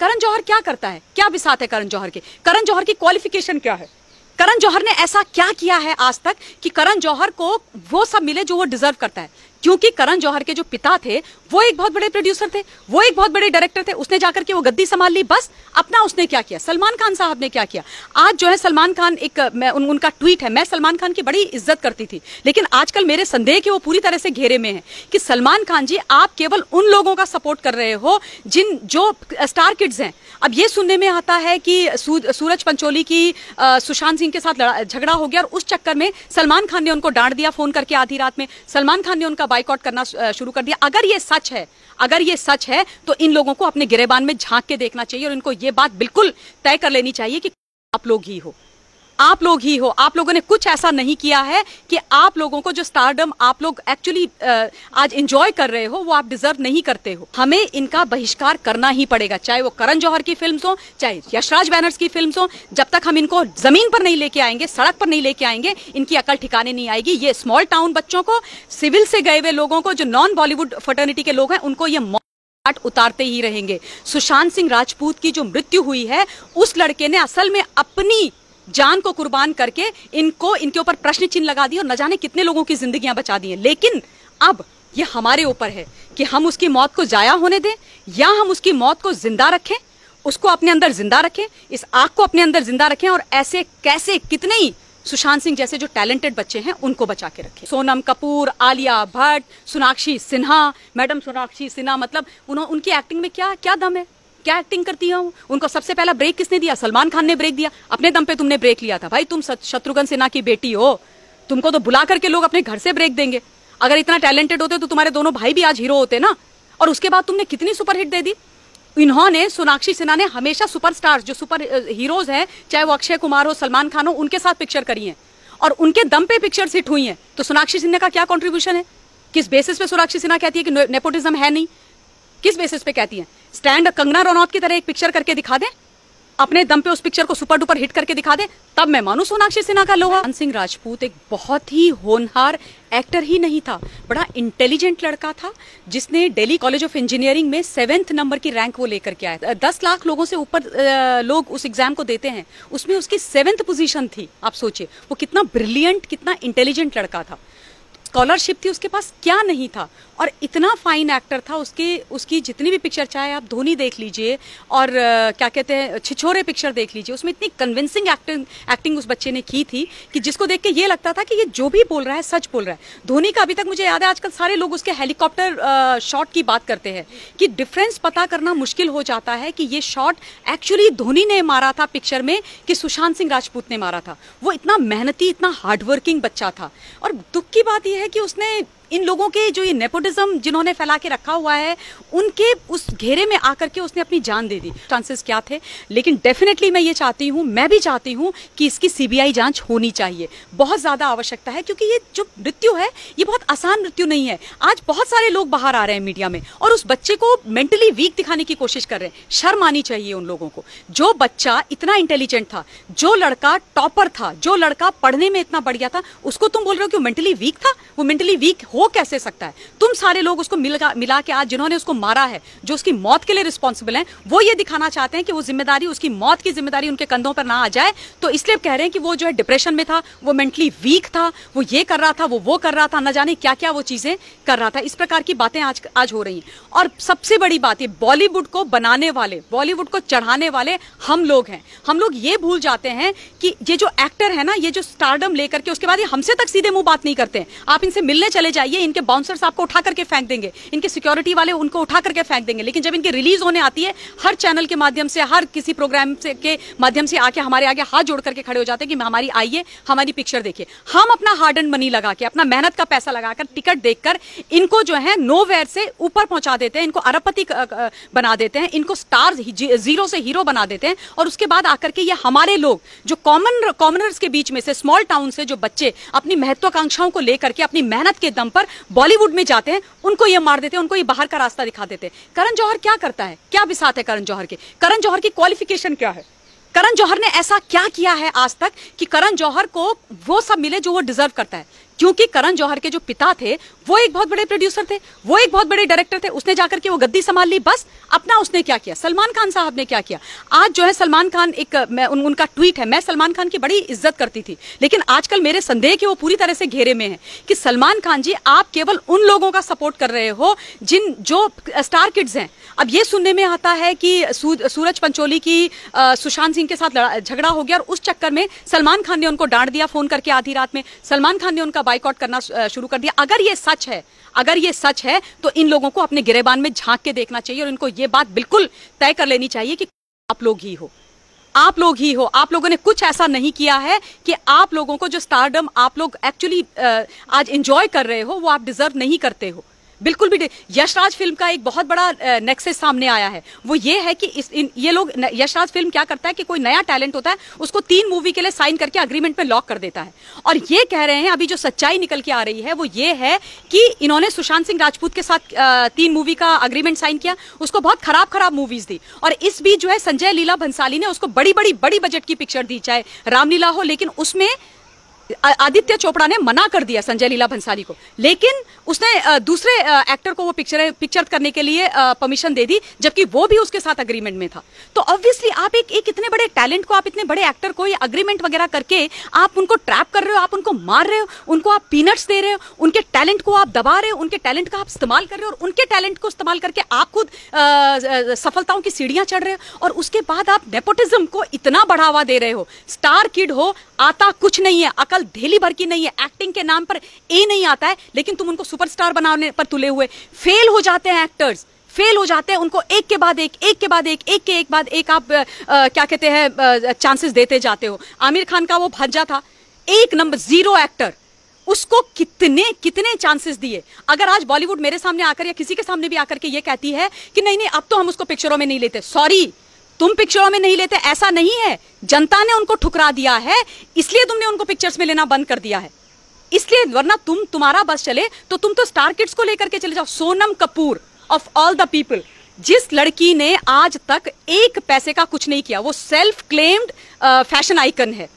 करण जौहर क्या करता है, क्या बिसात है करण जौहर के, करण जौहर की क्वालिफिकेशन क्या है, करण जौहर ने ऐसा क्या किया है आज तक कि करण जौहर को वो सब मिले जो वो डिजर्व करता है। क्योंकि करण जौहर के जो पिता थे वो एक बहुत बड़े प्रोड्यूसर थे, वो एक बहुत बड़े डायरेक्टर थे, उसने जाकर के वो गद्दी संभाल ली, बस अपना उसने क्या किया। सलमान खान साहब ने क्या किया, आज जो है सलमान खान उनका ट्वीट है, मैं सलमान खान की बड़ी इज्जत करती थी, लेकिन आजकल मेरे संदेह कि वो पूरी तरह से घेरे में है कि सलमान खान जी आप केवल उन लोगों का सपोर्ट कर रहे हो जो स्टार किड्स हैं। अब ये सुनने में आता है कि सूरज पंचोली की सुशांत सिंह के साथ झगड़ा हो गया और उस चक्कर में सलमान खान ने उनको डांट दिया फोन करके आधी रात में, सलमान खान ने उनका बाइकआउट करना शुरू कर दिया। अगर ये सच है तो इन लोगों को अपने गिरेबान में झांक के देखना चाहिए और इनको ये बात बिल्कुल तय कर लेनी चाहिए कि आप लोग ही हो, आप लोगों ने कुछ ऐसा नहीं किया है कि आप लोगों को जो स्टारडम आप लोग एक्चुअली आज एंजॉय कर रहे हो वो आप डिजर्व नहीं करते हो। हमें इनका बहिष्कार करना ही पड़ेगा, चाहे वो करण जौहर की फिल्म्स हो, चाहे यशराज बैनर्स की फिल्म्स हो। जब तक हम इनको जमीन पर नहीं लेके आएंगे, सड़क पर नहीं लेके आएंगे, इनकी अकल ठिकाने नहीं आएगी। ये स्मॉल टाउन बच्चों को, सिविल से गए हुए लोगों को, जो नॉन बॉलीवुड फर्टर्निटी के लोग हैं, उनको ये उतारते ही रहेंगे। सुशांत सिंह राजपूत की जो मृत्यु हुई है, उस लड़के ने असल में अपनी जान को कुर्बान करके इनके ऊपर प्रश्न चिन्ह लगा दिए और न जाने कितने लोगों की जिंदगियां बचा दी हैं। लेकिन अब ये हमारे ऊपर है कि हम उसकी मौत को जाया होने दें या हम उसकी मौत को जिंदा रखें, उसको अपने अंदर जिंदा रखें, इस आग को अपने अंदर जिंदा रखें और ऐसे कैसे कितने ही सुशांत सिंह जैसे जो टैलेंटेड बच्चे हैं उनको बचा के रखें। सोनम कपूर, आलिया भट्ट, सोनाक्षी सिन्हा, मैडम सोनाक्षी सिन्हा, मतलब उनकी एक्टिंग में क्या क्या दम है, क्या एक्टिंग करती है। उनको सबसे पहला ब्रेक किसने दिया? सलमान खान ने ब्रेक दिया, अपने दम पे तुमने ब्रेक लिया था। भाई तुम शत्रुघ्न सिन्हा की बेटी हो, तुमको तो बुला करके लोग अपने घर से ब्रेक देंगे। अगर इतना टैलेंटेड होते तो तुम्हारे दोनों भाई भी आज हीरो होते ना। और उसके बाद तुमने कितनी सुपरहिट दे दी। इन्होंने, सोनाक्षी सिन्हा ने हमेशा सुपरस्टार्स जो सुपर हीरोज हैं, चाहे वो अक्षय कुमार हो, सलमान खान हो, उनके साथ पिक्चर करी है और उनके दम पे पिक्चर हिट हुई है। तो सोनाक्षी सिन्हा का क्या कॉन्ट्रीब्यूशन है? किस बेसिस पे सोनाक्षी सिन्हा कहती है कि नेपोटिज्म है नहीं? किस बेसिस पे कहती है? स्टैंड कंगना रनौत की तरह एक पिक्चर करके दिखा दे, अपने दम पे उस पिक्चर को सुपर डुपर हिट करके दिखा दे, तब मैं मानू सोनाक्षी सिन्हा का लोहा। सुशांत सिंह राजपूत एक बहुत ही होनहार एक्टर ही नहीं था, बड़ा इंटेलिजेंट लड़का था, जिसने दिल्ली कॉलेज ऑफ इंजीनियरिंग में 7th नंबर की रैंक वो लेकर के आया। 10 लाख लोगों से ऊपर लोग उस एग्जाम को देते हैं, उसमें उसकी 7th पोजीशन थी। आप सोचिए वो कितना ब्रिलियंट, कितना इंटेलिजेंट लड़का था। स्कॉलरशिप थी उसके पास, क्या नहीं था, और इतना फाइन एक्टर था। उसकी जितनी भी पिक्चर, चाहे आप धोनी देख लीजिए और क्या कहते हैं छिछोरे पिक्चर देख लीजिए, उसमें इतनी कन्विंसिंग एक्टिंग उस बच्चे ने की थी कि जिसको देख के ये लगता था कि ये जो भी बोल रहा है सच बोल रहा है। धोनी का अभी तक मुझे याद है, आजकल सारे लोग उसके हेलीकॉप्टर शॉट की बात करते हैं कि डिफरेंस पता करना मुश्किल हो जाता है कि ये शॉट एक्चुअली धोनी ने मारा था पिक्चर में कि सुशांत सिंह राजपूत ने मारा था। वो इतना मेहनती, इतना हार्डवर्किंग बच्चा था। और दुख की बात यह है कि उसने इन लोगों के जो ये नेपोटिज्म जिन्होंने फैला के रखा हुआ है, उनके उस घेरे में आकर के उसने अपनी जान दे दी। चांसेस क्या थे, लेकिन डेफिनेटली मैं ये चाहती हूँ, मैं भी चाहती हूँ कि इसकी सीबीआई जांच होनी चाहिए, बहुत ज्यादा आवश्यकता है। क्योंकि ये जो मृत्यु है ये बहुत आसान मृत्यु नहीं है। आज बहुत सारे लोग बाहर आ रहे हैं मीडिया में और उस बच्चे को मेंटली वीक दिखाने की कोशिश कर रहे हैं। शर्म आनी चाहिए उन लोगों को। जो बच्चा इतना इंटेलिजेंट था, जो लड़का टॉपर था, जो लड़का पढ़ने में इतना बढ़िया था, उसको तुम बोल रहे हो कि वो मेंटली वीक था। वो मेंटली वीक हो कैसे सकता है? तुम सारे लोग उसको मिला के आज जिन्होंने उसको मारा है, जो उसकी मौत के लिए रिस्पॉन्सिबल हैं, वो ये दिखाना चाहते हैं कि वो जिम्मेदारी, उसकी मौत की जिम्मेदारी उनके कंधों पर ना आ जाए। तो इसलिए कह रहे हैं कि वो जो है डिप्रेशन में था, वो मेंटली वीक था, वो ये कर रहा था, वो कर रहा था, न जाने क्या क्या वो चीजें कर रहा था। इस प्रकार की बातें आज हो रही हैं। और सबसे बड़ी बात, ये बॉलीवुड को बनाने वाले, बॉलीवुड को चढ़ाने वाले हम लोग हैं। हम लोग ये भूल जाते हैं कि ये जो एक्टर है ना, ये जो स्टारडम लेकर के उसके बाद ये हमसे तक सीधे मुंह बात नहीं करते हैं। आप इनसे मिलने चले जाइए, इनके बाउंसर्स आपको उठा करके फेंक देंगे, इनके सिक्योरिटी वाले उनको उठा करके फेंक देंगे। लेकिन जब इनके रिलीज होने आती है, हर चैनल के माध्यम से, हर किसी प्रोग्राम से के माध्यम से आके हमारे आगे हाथ जोड़ करके खड़े हो जाते हैं कि हमारी आइए, हमारी पिक्चर देखिए। हम अपना हार्ड एंड मनी लगा के, अपना मेहनत का पैसा लगाकर, टिकट देखकर इनको जो है नोवेयर से ऊपर पहुंचा देते हैं, इनको अरबपति बना देते हैं, इनको स्टार जीरो से हीरो बना देते हैं। और उसके बाद आकर के ये हमारे लोग जो कॉमनर्स के बीच में से, स्मॉल टाउन से जो बच्चे अपनी महत्वाकांक्षाओं को लेकर के अपनी मेहनत के दम पर बॉलीवुड में जाते हैं, उनको ये मार देते हैं, उनको ये बाहर का रास्ता दिखा देते हैं। करण जौहर क्या करता है, क्या बिसात है करण जौहर के, करण जौहर की क्वालिफिकेशन क्या है? करण जौहर ने ऐसा क्या किया है आज तक कि करण जौहर को वो सब मिले जो वो डिजर्व करता है? क्योंकि करण जौहर के जो पिता थे वो एक बहुत बड़े प्रोड्यूसर थे, वो एक बहुत बड़े डायरेक्टर थे। उसने जाकर के वो गद्दी संभाल ली, बस अपना उसने क्या किया। सलमान खान साहब ने क्या किया, आज जो है सलमान खान उनका ट्वीट है, मैं सलमान खान की बड़ी इज्जत करती थी, लेकिन आजकल मेरे संदेह कि वो पूरी तरह से घेरे में है कि सलमान खान जी आप केवल उन लोगों का सपोर्ट कर रहे हो जो स्टार किड्स हैं। अब ये सुनने में आता है कि सूरज पंचोली की सुशांत सिंह के साथ झगड़ा हो गया और उस चक्कर में सलमान खान ने उनको डांट दिया फोन करके आधी रात में, सलमान खान ने उनका बाइकआउट करना शुरू कर दिया। अगर ये सच है तो इन लोगों को अपने गिरेबान में झांक के देखना चाहिए और इनको ये बात बिल्कुल तय कर लेनी चाहिए कि आप लोग ही हो, आप लोगों ने कुछ ऐसा नहीं किया है कि आप लोगों को जो स्टारडम आप लोग एक्चुअली आज एंजॉय कर रहे हो वो आप डिजर्व नहीं करते हो, बिल्कुल भी। यशराज फिल्म का एक बहुत बड़ा नेक्सस सामने आया है, वो ये है कि ये लोग, यशराज फिल्म क्या करता है कि कोई नया टैलेंट होता है उसको 3 मूवी के लिए साइन करके अग्रीमेंट में लॉक कर देता है। और ये कह रहे हैं, अभी जो सच्चाई निकल के आ रही है वो ये है कि इन्होंने सुशांत सिंह राजपूत के साथ 3 मूवी का अग्रीमेंट साइन किया, उसको बहुत खराब मूवीज दी, और इस बीच जो है संजय लीला भंसाली ने उसको बड़ी बजट की पिक्चर दी, चाहे रामलीला हो, लेकिन उसमें आदित्य चोपड़ा ने मना कर दिया संजय लीला भंसाली को, लेकिन उसने दूसरे एक्टर को वो पिक्चर करने के लिए परमिशन दे दी, जबकि वो भी उसके साथ अग्रीमेंट में था। तो ऑब्वियसली आप एक इतने बड़े टैलेंट को, आप इतने बड़े एक्टर को ये अग्रीमेंट वगैरह करके आप उनको ट्रैप कर रहे हो, आप उनको मार रहे हो, उनको आप पीनट्स दे रहे हो, उनके टैलेंट को आप दबा रहे हो, उनके टैलेंट का आप इस्तेमाल कर रहे हो, और उनके टैलेंट को इस्तेमाल करके आप खुद सफलताओं की सीढ़ियां चढ़ रहे हो, और उसके बाद आप नेपोटिज्म को इतना बढ़ावा दे रहे हो। स्टार किड हो, आता कुछ नहीं है, अकल धेली भर की नहीं है, एक्टिंग के नाम पर ए नहीं आता है, लेकिन तुम उनको सुपरस्टार बनाने पर तुले हुए, फेल हो जाते हैं एक्टर्स, फेल हो जाते हैं, उनको एक के बाद एक आप क्या कहते हैं चांसेस देते जाते हो। आमिर खान का वो भांजा था, 1 नंबर 0 एक्टर, उसको कितने चांसेस दिए। अगर आज बॉलीवुड मेरे सामने आकर या किसी के सामने भी आकर के ये कहती है कि नहीं अब तो हम उसको पिक्चरों में नहीं लेते, सॉरी, तुम पिक्चरों में नहीं लेते, ऐसा नहीं है, जनता ने उनको ठुकरा दिया है, इसलिए तुमने उनको पिक्चर्स में लेना बंद कर दिया है, इसलिए, वरना तुम्हारा बस चले तो तुम तो स्टार किड्स को लेकर के चले जाओ। Sonam Kapoor of all the people, जिस लड़की ने आज तक 1 पैसे का कुछ नहीं किया, वो सेल्फ क्लेम्ड फैशन आइकन है,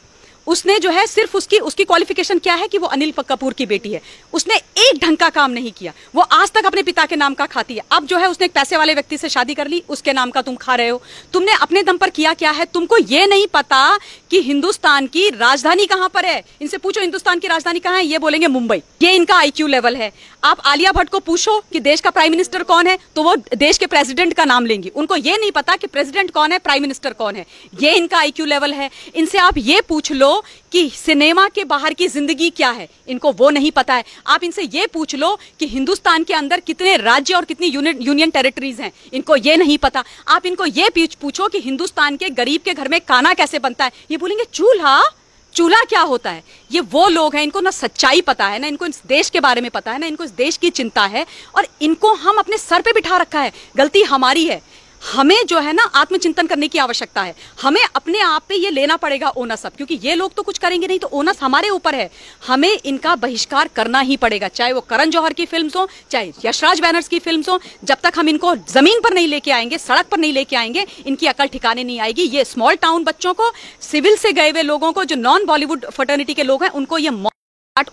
उसने जो है सिर्फ उसकी क्वालिफिकेशन क्या है कि वो अनिल कपूर की बेटी है, उसने एक ढंग का काम नहीं किया, वो आज तक अपने पिता के नाम का खाती है। अब जो है उसने एक पैसे वाले व्यक्ति से शादी कर ली, उसके नाम का तुम खा रहे हो। तुमने अपने दम पर किया क्या है, तुमको ये नहीं पता कि हिंदुस्तान की राजधानी कहां पर है। इनसे पूछो हिंदुस्तान की राजधानी कहां है, ये बोलेंगे मुंबई, ये इनका IQ लेवल है। आप आलिया भट्ट को पूछो कि देश का प्राइम मिनिस्टर कौन है, तो वो देश के प्रेसिडेंट का नाम लेंगी, उनको ये नहीं पता कि प्रेसिडेंट कौन है, प्राइम मिनिस्टर कौन है, ये इनका IQ लेवल है। इनसे आप ये पूछ लो कि सिनेमा के बाहर की जिंदगी क्या है, इनको वो नहीं पता है। आप इनसे ये पूछ लो कि हिंदुस्तान के अंदर कितने राज्य और कितनी यूनियन टेरिटरीज हैं, इनको ये नहीं पता। आप इनको ये पूछो कि हिंदुस्तान के गरीब के घर में खाना कैसे बनता है, ये बोलेंगे चूल्हा क्या होता है। ये वो लोग हैं, इनको ना सच्चाई पता है, ना इनको इस देश के बारे में पता है, ना इनको इस देश की चिंता है, और इनको हम अपने सर पे बिठा रखा है। गलती हमारी है, हमें जो है ना आत्मचिंतन करने की आवश्यकता है, हमें अपने आप पे ये लेना पड़ेगा ओनस अब, क्योंकि ये लोग तो कुछ करेंगे नहीं, तो ओनस हमारे ऊपर है, हमें इनका बहिष्कार करना ही पड़ेगा, चाहे वो करण जौहर की फिल्म्स हो, चाहे यशराज बैनर्स की फिल्म्स हो। जब तक हम इनको जमीन पर नहीं लेके आएंगे, सड़क पर नहीं लेके आएंगे, इनकी अकल ठिकाने नहीं आएगी। ये स्मॉल टाउन बच्चों को, सिविल से गए हुए लोगों को, जो नॉन बॉलीवुड फर्टर्निटी के लोग हैं, उनको ये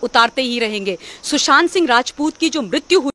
उतारते ही रहेंगे। सुशांत सिंह राजपूत की जो मृत्यु हुई